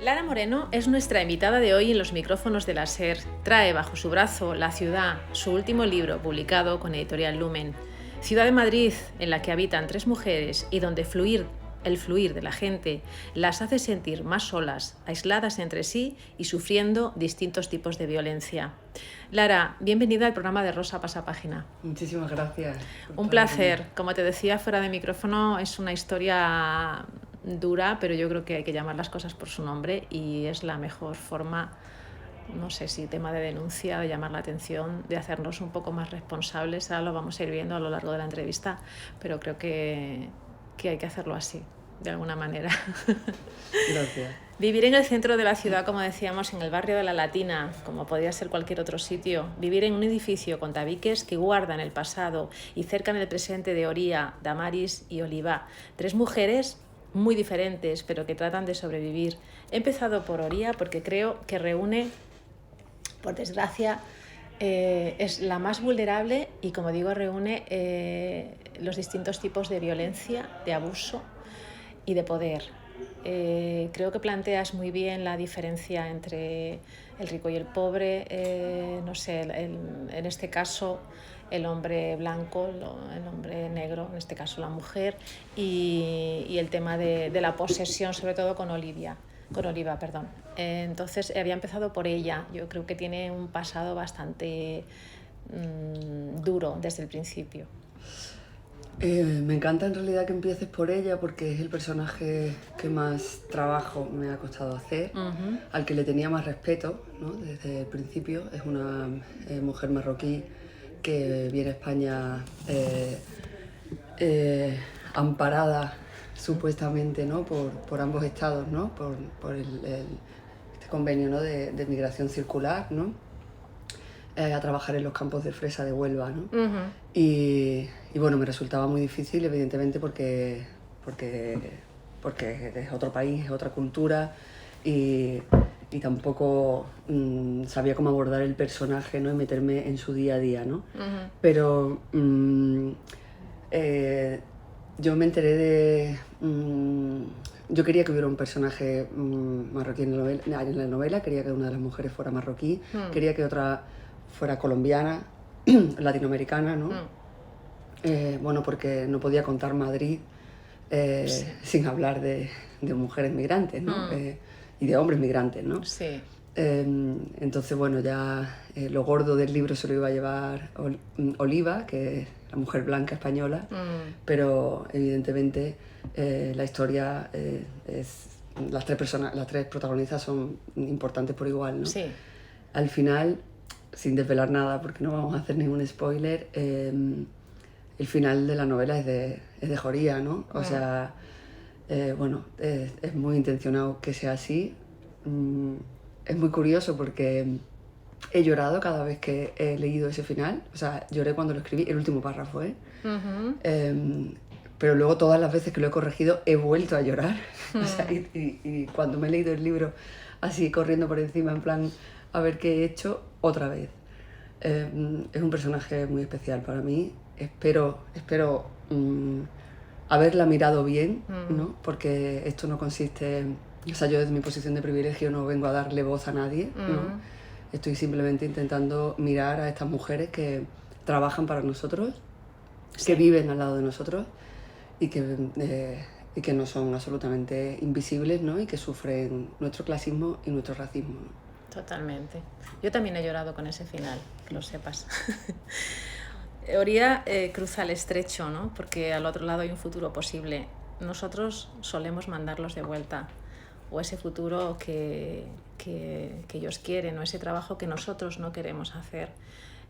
Lara Moreno es nuestra invitada de hoy en los micrófonos de la SER. Trae bajo su brazo La ciudad, su último libro publicado con Editorial Lumen. Ciudad de Madrid, en la que habitan 3 mujeres y donde el fluir de la gente las hace sentir más solas, aisladas entre sí y sufriendo distintos tipos de violencia. Lara, bienvenida al programa de Rosa Pasapágina. Muchísimas gracias. Un placer. Como te decía fuera de micrófono, es una historia dura, pero yo creo que hay que llamar las cosas por su nombre y es la mejor forma, no sé si tema de denuncia, de llamar la atención, de hacernos un poco más responsables. Ahora lo vamos a ir viendo a lo largo de la entrevista, pero creo que hay que hacerlo así, de alguna manera. Gracias. Vivir en el centro de la ciudad, como decíamos, en el barrio de la Latina, como podría ser cualquier otro sitio. Vivir en un edificio con tabiques que guardan el pasado y cercan el presente de Oría, Damaris y Oliva. 3 mujeres muy diferentes, pero que tratan de sobrevivir. He empezado por Oría porque creo que reúne, por desgracia, es la más vulnerable y, como digo, reúne los distintos tipos de violencia, de abuso y de poder. Creo que planteas muy bien la diferencia entre el rico y el pobre, no sé, en este caso el hombre blanco, el hombre negro, en este caso la mujer, y el tema de la posesión, sobre todo con Oliva. Entonces había empezado por ella. Yo creo que tiene un pasado bastante duro desde el principio. Me encanta en realidad que empieces por ella porque es el personaje que más trabajo me ha costado hacer, al que le tenía más respeto, ¿no? Desde el principio. Es una mujer marroquí que viene a España amparada supuestamente, ¿no? por ambos estados, ¿no? por este convenio, ¿no? de migración circular, ¿no? A trabajar en los campos de fresa de Huelva, ¿no? Y bueno, me resultaba muy difícil, evidentemente, porque es otro país, es otra cultura y tampoco sabía cómo abordar el personaje, ¿no? Y meterme en su día a día, ¿no? Pero yo me enteré de... yo quería que hubiera un personaje marroquí en la novela, quería que una de las mujeres fuera marroquí, quería que otra fuera colombiana, latinoamericana, ¿no? Bueno, porque no podía contar Madrid sin hablar de mujeres migrantes, ¿no? Y de hombres migrantes, ¿no? Sí. Entonces, bueno, ya lo gordo del libro se lo iba a llevar Oliva, que es la mujer blanca española, pero evidentemente la historia las tres protagonistas son importantes por igual, ¿no? Sí. Al final, sin desvelar nada, porque no vamos a hacer ningún spoiler, el final de la novela es de Joría, ¿no? O sea, bueno, es muy intencionado que sea así. Es muy curioso porque he llorado cada vez que he leído ese final. O sea, lloré cuando lo escribí, el último párrafo, pero luego todas las veces que lo he corregido he vuelto a llorar. O sea, y cuando me he leído el libro así corriendo por encima, en plan, a ver qué he hecho, otra vez. Es un personaje muy especial para mí. Espero haberla mirado bien, ¿no? Porque esto no consiste... O sea, yo desde mi posición de privilegio no vengo a darle voz a nadie, ¿no? Estoy simplemente intentando mirar a estas mujeres que trabajan para nosotros, que viven al lado de nosotros y que no son absolutamente invisibles, ¿no? Y que sufren nuestro clasismo y nuestro racismo, ¿no? Totalmente. Yo también he llorado con ese final, que lo sepas. Oría cruza el estrecho, ¿no? Porque al otro lado hay un futuro posible. Nosotros solemos mandarlos de vuelta, o ese futuro que ellos quieren, o ese trabajo que nosotros no queremos hacer.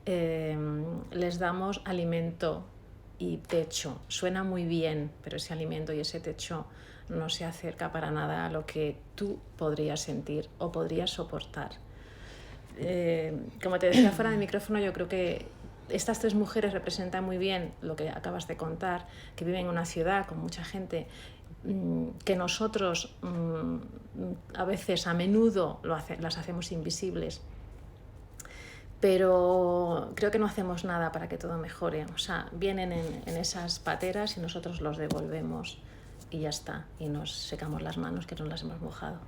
Les damos alimento y techo. Suena muy bien, pero ese alimento y ese techo no se acerca para nada a lo que tú podrías sentir o podrías soportar. Como te decía fuera del micrófono, yo creo que estas 3 mujeres representan muy bien lo que acabas de contar, que viven en una ciudad con mucha gente, que nosotros a veces, a menudo, las hacemos invisibles. Pero creo que no hacemos nada para que todo mejore. O sea, vienen en esas pateras y nosotros los devolvemos y ya está. Y nos secamos las manos que nos las hemos mojado.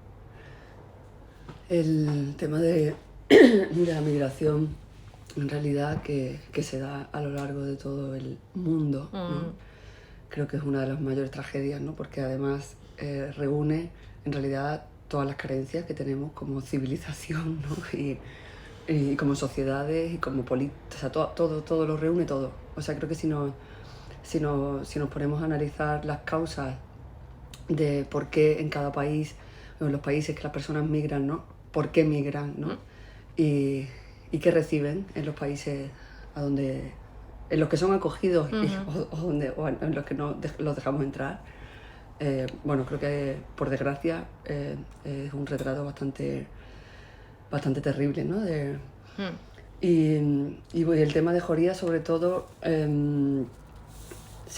El tema de la migración, en realidad, que se da a lo largo de todo el mundo, ¿no? Creo que es una de las mayores tragedias, ¿no? Porque además reúne, en realidad, todas las carencias que tenemos como civilización, ¿no? Y como sociedades y como políticas, o sea, todo lo reúne todo. O sea, creo que si nos ponemos a analizar las causas de por qué en cada país, o en los países que las personas migran, ¿no? ¿Por qué migran, ¿no? Y qué reciben en los países en los que son acogidos o en los que no los dejamos entrar. Bueno, creo que por desgracia es un retrato bastante terrible, ¿no? Y el tema de Joría, sobre todo, se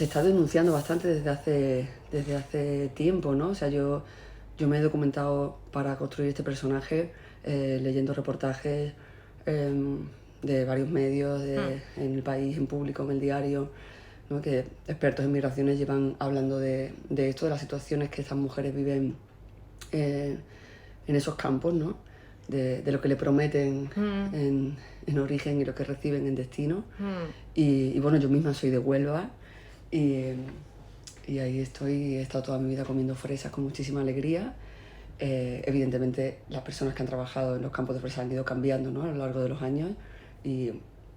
está denunciando bastante desde hace tiempo, ¿no? O sea, yo me he documentado para construir este personaje leyendo reportajes de varios medios en el país, en público, en el diario, ¿no? Que expertos en migraciones llevan hablando de esto, de las situaciones que estas mujeres viven en esos campos, ¿no? De lo que le prometen en origen y lo que reciben en destino. Y bueno, yo misma soy de Huelva y ahí he estado toda mi vida comiendo fresas con muchísima alegría. Evidentemente las personas que han trabajado en los campos de fresas han ido cambiando, ¿no? A lo largo de los años y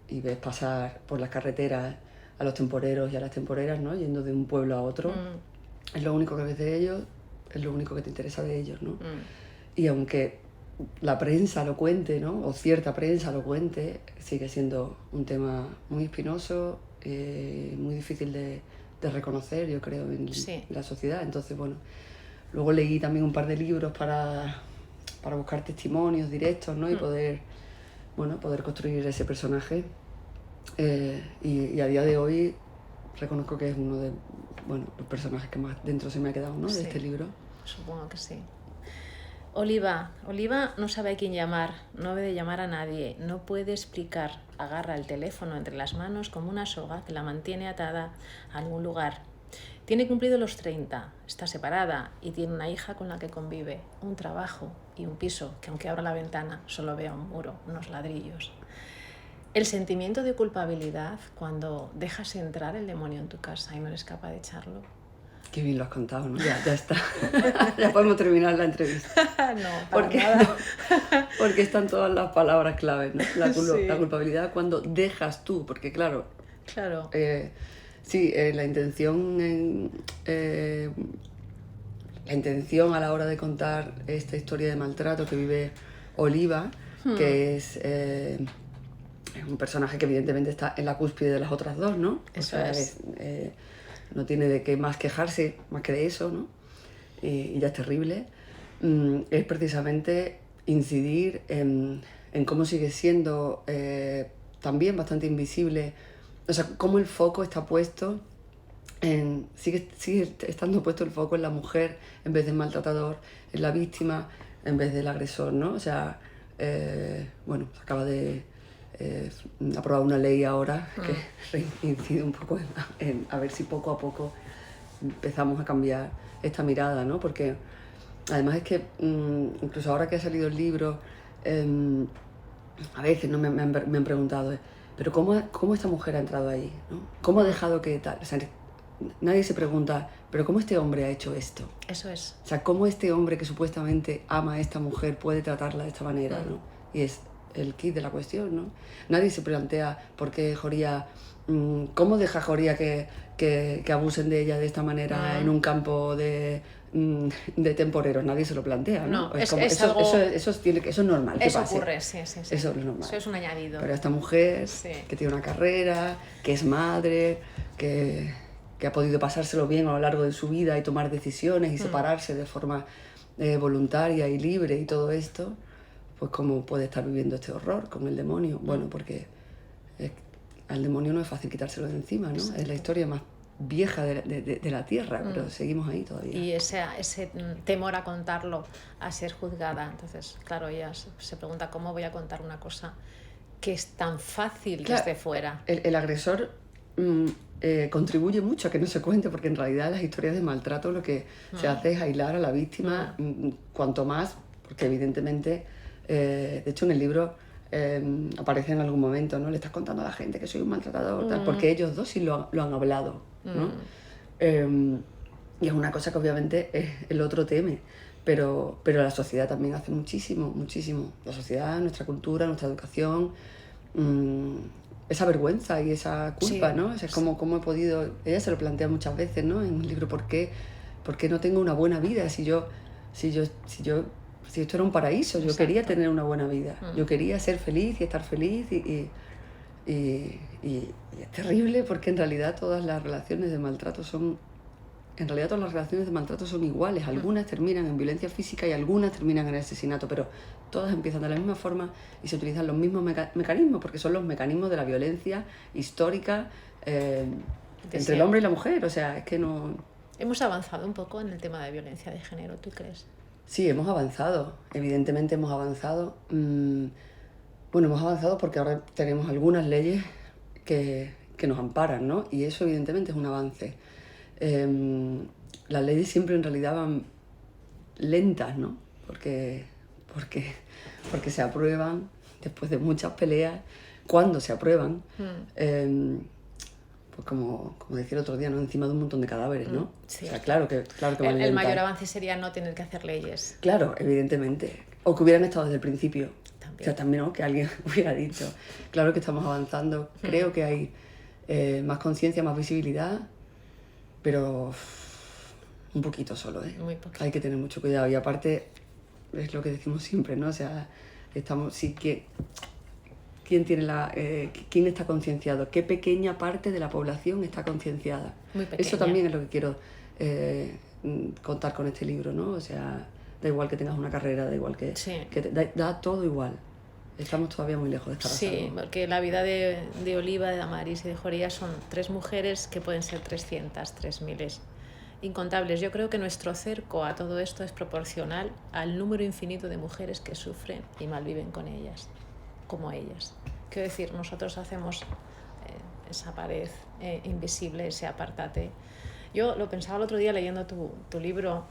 ves pasar por las carreteras a los temporeros y a las temporeras, ¿no? Yendo de un pueblo a otro. Es lo único que ves de ellos, es lo único que te interesa de ellos, ¿no? Y aunque la prensa lo cuente, ¿no? O cierta prensa lo cuente, sigue siendo un tema muy espinoso, muy difícil de reconocer, yo creo, en la sociedad. Entonces, bueno, luego leí también un par de libros para buscar testimonios directos, ¿no? Y poder construir ese personaje. Y a día de hoy reconozco que es uno de los personajes que más dentro se me ha quedado, ¿no? De este libro. Supongo que sí. Oliva no sabe a quién llamar, no debe llamar a nadie, no puede explicar, agarra el teléfono entre las manos como una soga que la mantiene atada a algún lugar. Tiene cumplido los 30, está separada y tiene una hija con la que convive, un trabajo y un piso que aunque abra la ventana solo vea un muro, unos ladrillos. El sentimiento de culpabilidad cuando dejas entrar el demonio en tu casa y no eres capaz de echarlo. Qué bien lo has contado, ¿no? Ya está. Ya podemos terminar la entrevista. No, para nada. Porque están todas las palabras claves, ¿no? La culpabilidad cuando dejas tú, porque claro. La intención a la hora de contar esta historia de maltrato que vive Oliva, que es un personaje que evidentemente está en la cúspide de las otras dos, ¿no? No tiene de qué más quejarse, más que de eso, ¿no? Y ya es terrible. Es precisamente incidir en cómo sigue siendo también bastante invisible, o sea, cómo el foco está puesto sigue estando puesto el foco en la mujer en vez del maltratador, en la víctima en vez del agresor, ¿no? O sea, se acaba de aprobar una ley ahora que incide un poco en a ver si poco a poco empezamos a cambiar esta mirada, ¿no? Porque además es que incluso ahora que ha salido el libro, a veces ¿no? me han preguntado, pero ¿cómo esta mujer ha entrado ahí, ¿no? ¿Cómo ha dejado que tal? O sea, nadie se pregunta, pero ¿cómo este hombre ha hecho esto? Eso es. O sea, ¿cómo este hombre que supuestamente ama a esta mujer puede tratarla de esta manera, ¿no? Y es el kit de la cuestión, ¿no? Nadie se plantea por qué Joría, cómo deja Joría que abusen de ella de esta manera en un campo de temporeros. Nadie se lo plantea, ¿no? Eso es normal. Eso ocurre, sí. Eso es normal. Eso es un añadido. Pero esta mujer que tiene una carrera, que es madre, que ha podido pasárselo bien a lo largo de su vida y tomar decisiones y separarse de forma voluntaria y libre y todo esto, pues cómo puede estar viviendo este horror con el demonio. Bueno, porque al demonio no es fácil quitárselo de encima, ¿no? Exacto. Es la historia más vieja de la tierra, pero seguimos ahí todavía. Y ese temor a contarlo, a ser juzgada. Entonces, claro, ella se pregunta cómo voy a contar una cosa que es tan fácil desde fuera. El agresor contribuye mucho a que no se cuente, porque en realidad las historias de maltrato lo que se hace es aislar a la víctima cuanto más, porque evidentemente De hecho, en el libro aparece en algún momento, ¿no? Le estás contando a la gente que soy un maltratador, tal, porque ellos dos sí lo han hablado, ¿no? Y es una cosa que obviamente el otro teme, pero la sociedad también hace muchísimo, muchísimo. La sociedad, nuestra cultura, nuestra educación, esa vergüenza y esa culpa, ¿no? O sea, cómo he podido... Ella se lo plantea muchas veces, ¿no? En el libro, ¿por qué no tengo una buena vida? Si esto era un paraíso, yo quería tener una buena vida, yo quería ser feliz y estar feliz y es terrible porque en realidad todas las relaciones de maltrato son iguales. Algunas terminan en violencia física y algunas terminan en asesinato, pero todas empiezan de la misma forma y se utilizan los mismos mecanismos, porque son los mecanismos de la violencia histórica entre el hombre y la mujer. O sea, es que no... Hemos avanzado un poco en el tema de violencia de género, ¿tú crees? Sí, hemos avanzado, evidentemente hemos avanzado. Bueno, hemos avanzado porque ahora tenemos algunas leyes que nos amparan, ¿no? Y eso evidentemente es un avance. Las leyes siempre en realidad van lentas, ¿no? Porque se aprueban después de muchas peleas, cuando se aprueban, pues como decía el otro día, ¿no? Encima de un montón de cadáveres, ¿no? Sí. O sea, claro que van lentas. El mayor avance sería no tener que hacer leyes. Claro, evidentemente. O que hubieran estado desde el principio. También. O sea, también, ¿no? Que alguien hubiera dicho. Claro que estamos avanzando. Creo que hay más conciencia, más visibilidad, pero un poquito solo, ¿eh? Muy poquito. Hay que tener mucho cuidado. Y aparte, es lo que decimos siempre, ¿no? O sea, ¿quién está concienciado? ¿Qué pequeña parte de la población está concienciada? Muy pequeña. Eso también es lo que quiero contar con este libro, ¿no? O sea, da igual que tengas una carrera, da igual que da todo igual. Estamos todavía muy lejos de estar a salvo. Sí, porque la vida de Oliva, de Damaris y de Joría son 3 mujeres que pueden ser 300, 3000, incontables. Yo creo que nuestro cerco a todo esto es proporcional al número infinito de mujeres que sufren y malviven con ellas, como ellas. Quiero decir, nosotros hacemos esa pared invisible, ese apartate. Yo lo pensaba el otro día leyendo tu libro,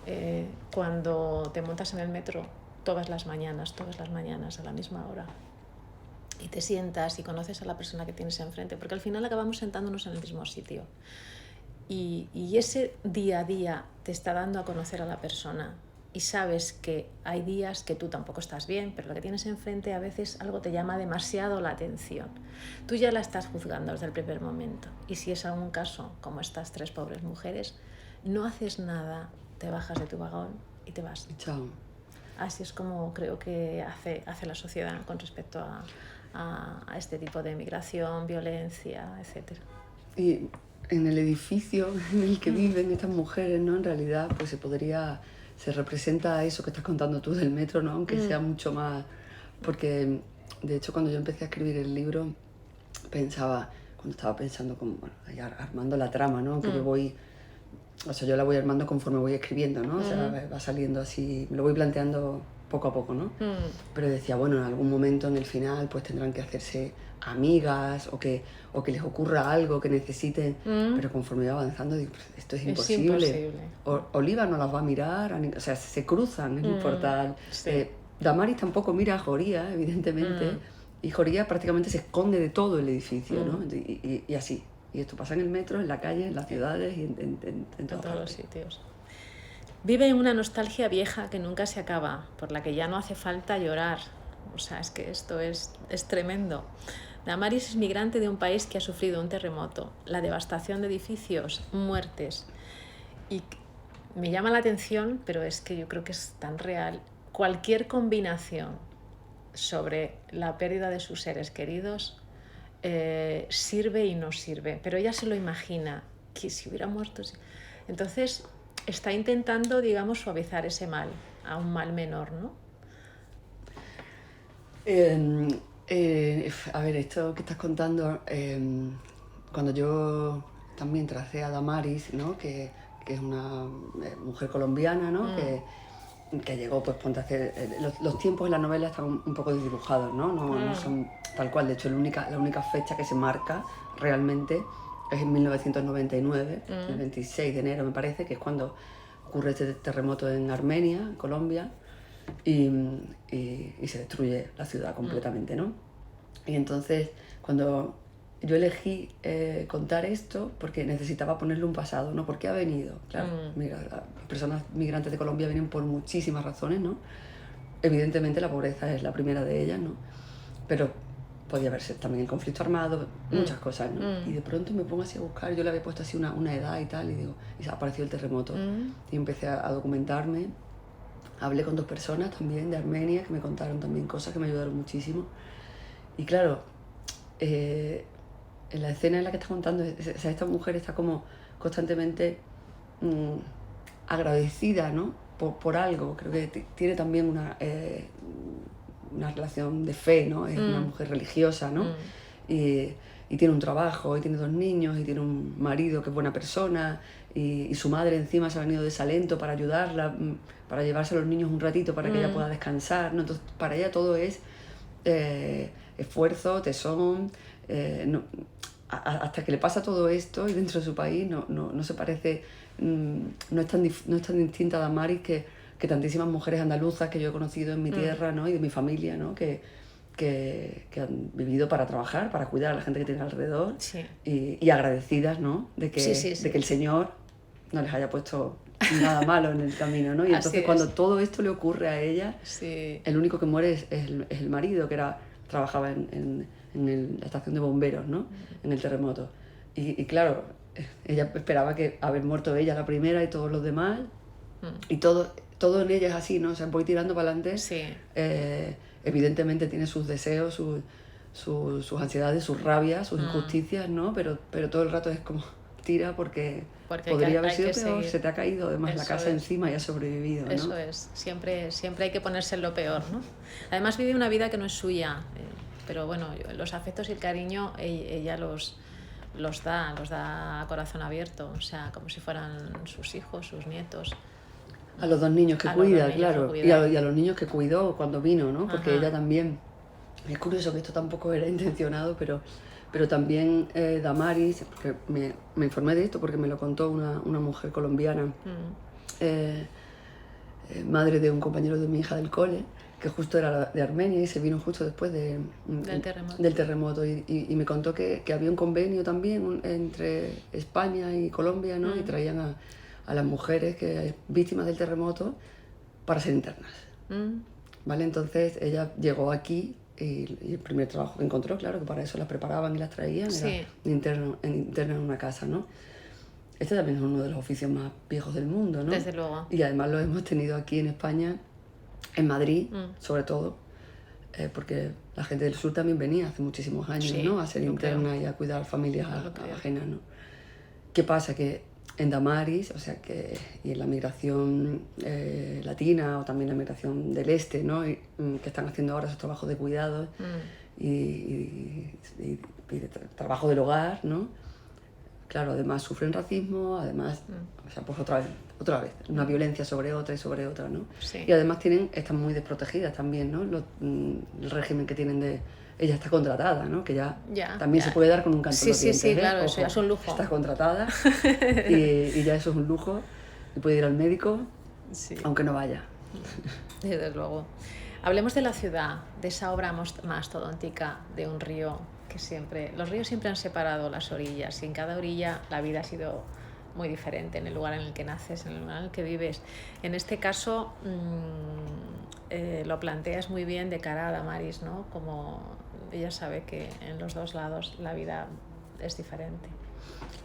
cuando te montas en el metro todas las mañanas, a la misma hora, y te sientas y conoces a la persona que tienes enfrente, porque al final acabamos sentándonos en el mismo sitio. Y ese día a día te está dando a conocer a la persona y sabes que hay días que tú tampoco estás bien, pero lo que tienes enfrente a veces algo te llama demasiado la atención. Tú ya la estás juzgando desde el primer momento y si es algún caso como estas 3 pobres mujeres, no haces nada, te bajas de tu vagón y te vas. Chao. Así es como creo que hace la sociedad con respecto a este tipo de migración, violencia, etc. Y en el edificio en el que viven estas mujeres, ¿no? En realidad, pues se representa eso que estás contando tú del metro, ¿no? Aunque sea mucho más... Porque, de hecho, cuando yo empecé a escribir el libro, cuando estaba pensando, armando la trama, ¿no? Que yo la voy armando conforme voy escribiendo, ¿no? O sea, va saliendo así, me lo voy planteando poco a poco, ¿no? Pero decía, bueno, en algún momento, en el final, pues tendrán que hacerse amigas o que les ocurra algo que necesiten, pero conforme iba avanzando digo, pues esto es imposible. Oliva no las va a mirar, o sea, se cruzan en el portal. Sí. Damaris tampoco mira a Joría, evidentemente, y Joría prácticamente se esconde de todo el edificio, ¿no? Y así. Y esto pasa en el metro, en la calle, en las ciudades y en todos los sitios. Vive en una nostalgia vieja que nunca se acaba, por la que ya no hace falta llorar. O sea, es que esto es tremendo. Damaris es migrante de un país que ha sufrido un terremoto, la devastación de edificios, muertes. Y me llama la atención, pero es que yo creo que es tan real, cualquier combinación sobre la pérdida de sus seres queridos sirve y no sirve, pero ella se lo imagina, que si hubiera muerto... Entonces está intentando, digamos, suavizar ese mal, a un mal menor, ¿no? A ver, esto que estás contando, cuando yo también tracé a Damaris, ¿no? que es una mujer colombiana, ¿no? Que llegó, pues, ponte a hacer... Los tiempos en la novela están un poco desdibujados, ¿no? No son tal cual. De hecho, la única fecha que se marca realmente es en 1999, el 26 de enero, me parece, que es cuando ocurre este terremoto en Armenia, en Colombia. y, y se destruye la ciudad completamente, ¿no? Y entonces, cuando yo elegí contar esto, porque necesitaba ponerle un pasado, ¿no? ¿Por qué ha venido? Claro, mira, las personas migrantes de Colombia vienen por muchísimas razones, ¿no? Evidentemente la pobreza es la primera de ellas, ¿no? Pero podía verse también el conflicto armado, muchas cosas, ¿no? Y de pronto me pongo así a buscar, yo le había puesto así una edad y tal, y digo, y apareció el terremoto. Y empecé a documentarme, hablé con 2 personas también de Armenia, que me contaron también cosas que me ayudaron muchísimo. Y claro, en la escena en la que está contando, o sea, esta mujer está como constantemente agradecida, ¿no? Por algo. Creo que tiene también una relación de fe, ¿no? Es una mujer religiosa, ¿no? Y tiene un trabajo, y tiene 2 niños, y tiene un marido que es buena persona, y su madre encima se ha venido de Salento para ayudarla, para llevarse a los niños un ratito para que ella pueda descansar, ¿no? Entonces, para ella todo es esfuerzo, tesón, hasta que le pasa todo esto y dentro de su país no se parece, no es tan distinta a Damaris que tantísimas mujeres andaluzas que yo he conocido en mi tierra, ¿no? Y de mi familia, ¿no? Que han vivido para trabajar, para cuidar a la gente que tiene alrededor, y agradecidas, ¿no? De que el Señor no les haya puesto nada malo en el camino, ¿no? Y entonces cuando todo esto le ocurre a ella, el único que muere es el marido, que trabajaba en la estación de bomberos, ¿no? En el terremoto. Y claro, ella esperaba que haber muerto ella la primera y todos los demás, y todo en ella es así, ¿no? O sea, voy tirando para adelante. Evidentemente tiene sus deseos, sus ansiedades, sus rabias, sus injusticias, ¿no? Pero todo el rato es como tira porque podría haber sido peor, se te ha caído además la casa encima y has sobrevivido, ¿no? Eso es, siempre hay que ponerse en lo peor, ¿no? Además vive una vida que no es suya, pero bueno, los afectos y el cariño ella los da a corazón abierto, o sea, como si fueran sus hijos, sus nietos. A los 2 niños que cuida, claro, y a los niños que cuidó cuando vino, ¿no? Porque ella también, es curioso que esto tampoco era intencionado, pero también Damaris, porque me informé de esto porque me lo contó una mujer colombiana, madre de un compañero de mi hija del cole, que justo era de Armenia y se vino justo después del terremoto, y me contó que había un convenio también entre España y Colombia, ¿no? Y traían a las mujeres víctimas del terremoto para ser internas. ¿Vale? Entonces ella llegó aquí y el primer trabajo que encontró, claro, que para eso las preparaban y las traían, era interna en una casa, ¿no? Este también es uno de los oficios más viejos del mundo, ¿no? Desde luego. Y además lo hemos tenido aquí en España, en Madrid, sobre todo, porque la gente del sur también venía hace muchísimos años, ¿no? A ser interna y a cuidar familias ajenas, ¿no? ¿Qué pasa? Que en Damaris, o sea y en la migración latina o también la migración del este, ¿no? Que están haciendo ahora esos trabajos de cuidado y de trabajo del hogar, ¿no? Claro, además sufren racismo, además, o sea, pues otra vez, una violencia sobre otra y sobre otra, ¿no? Y además están muy desprotegidas también, ¿no? El régimen que tienen de... Ella está contratada, ¿no? Que ya también se puede dar con un canto en los dientes, Sí, claro, Ojo, eso ya es un lujo. Está contratada y ya eso es un lujo, y puede ir al médico, aunque no vaya. Desde luego. Hablemos de la ciudad, de esa obra mastodóntica de un río que los ríos siempre han separado las orillas, y en cada orilla la vida ha sido muy diferente, en el lugar en el que naces, en el lugar en el que vives. En este caso lo planteas muy bien de cara a Damaris, ¿no? Como ella sabe que en los 2 lados la vida es diferente.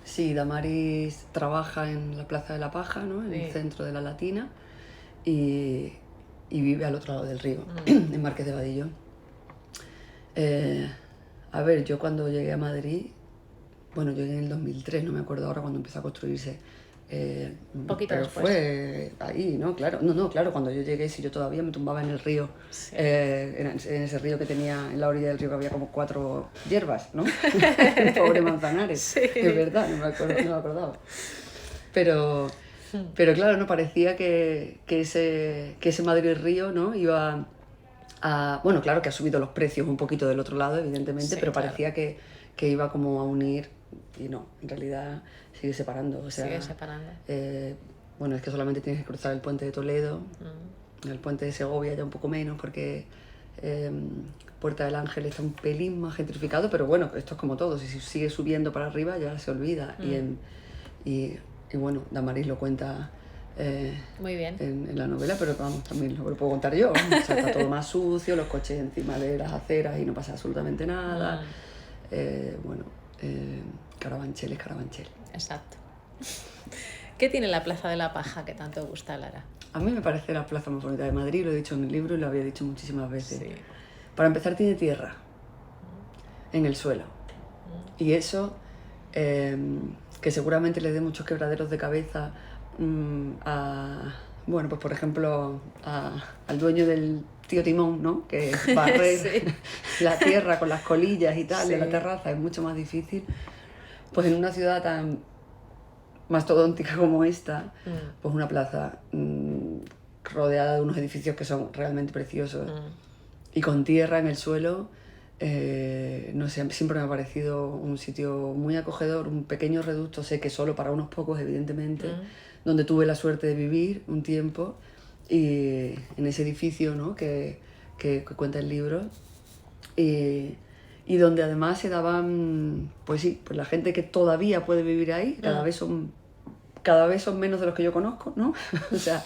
Sí, Damaris trabaja en la Plaza de la Paja, ¿no? En el centro de la Latina, y vive al otro lado del río, en Marqués de Vadillo. A ver, yo cuando llegué a Madrid, bueno, llegué en el 2003, no me acuerdo ahora cuando empezó a construirse. Poquito pero después. Fue ahí, ¿no? Claro, claro, cuando yo llegué, si yo todavía me tumbaba en el río, en ese río que tenía, en la orilla del río que había como 4 hierbas, ¿no? El pobre Manzanares, es verdad, no me acordaba. Pero claro, no parecía que ese Madrid-Río, ¿no? Iba a... Bueno, claro que ha subido los precios un poquito del otro lado, evidentemente, pero parecía que iba como a unir, y no, en realidad sigue separando. O sea, sigue separando. Bueno, es que solamente tienes que cruzar el puente de Toledo el puente de Segovia ya un poco menos, porque Puerta del Ángel está un pelín más gentrificado, pero bueno, esto es como todo, si sigue subiendo para arriba ya se olvida. Y bueno, Damaris lo cuenta muy bien en la novela, pero vamos, también lo puedo contar yo. O sea, está todo más sucio, los coches encima de las aceras y no pasa absolutamente nada. Bueno, Carabanchel es Carabanchel. Exacto. ¿Qué tiene la Plaza de la Paja que tanto gusta, Lara? A mí me parece la plaza más bonita de Madrid, lo he dicho en el libro y lo había dicho muchísimas veces. Sí. Para empezar, tiene tierra en el suelo. Y eso, que seguramente le dé muchos quebraderos de cabeza bueno, pues por ejemplo, al dueño del Tío Timón, ¿no? Que barrer sí. La tierra con las colillas y tal, sí. De la terraza es mucho más difícil. Pues en una ciudad tan mastodóntica como esta, pues una plaza rodeada de unos edificios que son realmente preciosos y con tierra en el suelo, no sé, siempre me ha parecido un sitio muy acogedor, un pequeño reducto, sé que solo para unos pocos evidentemente, donde tuve la suerte de vivir un tiempo y en ese edificio, ¿no? que cuenta el libro y donde además se daban, pues sí, pues la gente que todavía puede vivir ahí, cada vez son menos de los que yo conozco, ¿no? O sea,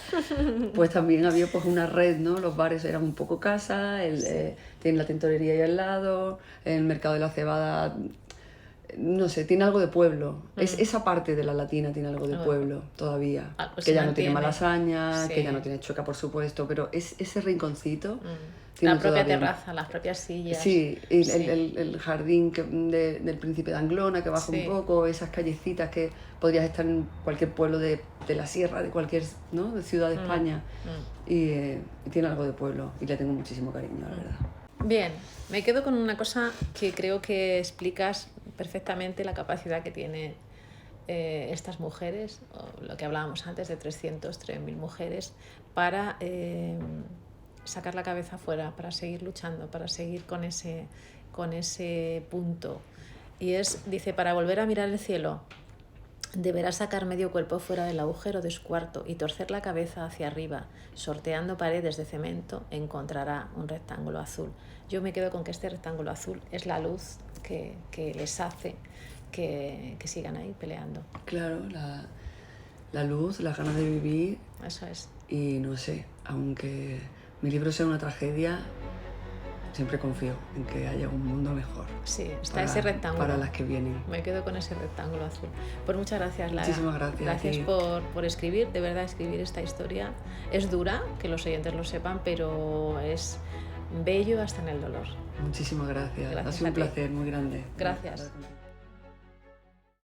pues también había pues una red, ¿no? Los bares eran un poco casa, tienen la tintorería ahí al lado, el mercado de la cebada, no sé, tiene algo de pueblo. Esa parte de la Latina tiene algo de pueblo todavía. Pues que ya no tiene Malasaña, sí. Que ya no tiene Chueca, por supuesto, pero ese rinconcito... La propia terraza, las propias sillas. Sí, y el jardín del Príncipe de Anglona, que baja un poco, esas callecitas que podrías estar en cualquier pueblo de la sierra, de cualquier, ¿no? De ciudad de España. Y tiene algo de pueblo y le tengo muchísimo cariño, la verdad. Bien, me quedo con una cosa que creo que explicas perfectamente la capacidad que tiene estas mujeres, o lo que hablábamos antes de 300.000 mujeres, para... sacar la cabeza afuera, para seguir luchando, para seguir con ese punto. Y dice, para volver a mirar el cielo, deberá sacar medio cuerpo fuera del agujero de su cuarto y torcer la cabeza hacia arriba. Sorteando paredes de cemento, encontrará un rectángulo azul. Yo me quedo con que este rectángulo azul es la luz que les hace que sigan ahí peleando. Claro, la luz, las ganas de vivir. Eso es. Y no sé, aunque mi libro sea una tragedia, siempre confío en que haya un mundo mejor. Sí, está ese rectángulo. Para las que vienen. Me quedo con ese rectángulo azul. Pues muchas gracias, Lara. Muchísimas gracias. Gracias por escribir, de verdad, escribir esta historia. Es dura, que los oyentes lo sepan, pero es bello hasta en el dolor. Muchísimas gracias. Ha sido un placer muy grande. Gracias.